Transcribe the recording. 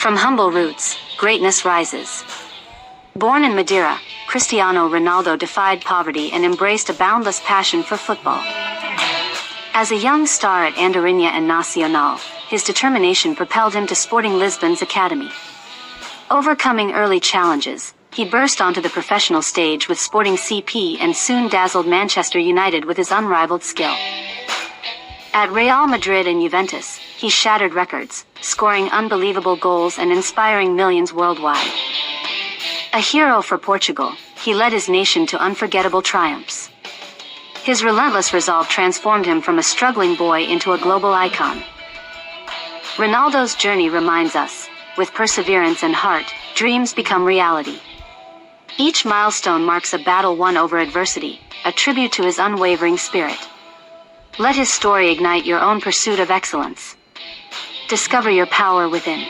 From humble roots, greatness rises. Born in Madeira, Cristiano Ronaldo defied poverty and embraced a boundless passion for football. As a young star at Andorinha and Nacional, his determination propelled him to Sporting Lisbon's academy. Overcoming early challenges, he burst onto the professional stage with Sporting CP and soon dazzled Manchester United with his unrivaled skill. At Real Madrid and Juventus, he shattered records, scoring unbelievable goals and inspiring millions worldwide. A hero for Portugal, he led his nation to unforgettable triumphs. His relentless resolve transformed him from a struggling boy into a global icon. Ronaldo's journey reminds us, with perseverance and heart, dreams become reality. Each milestone marks a battle won over adversity, a tribute to his unwavering spirit. Let his story ignite your own pursuit of excellence. Discover your power within.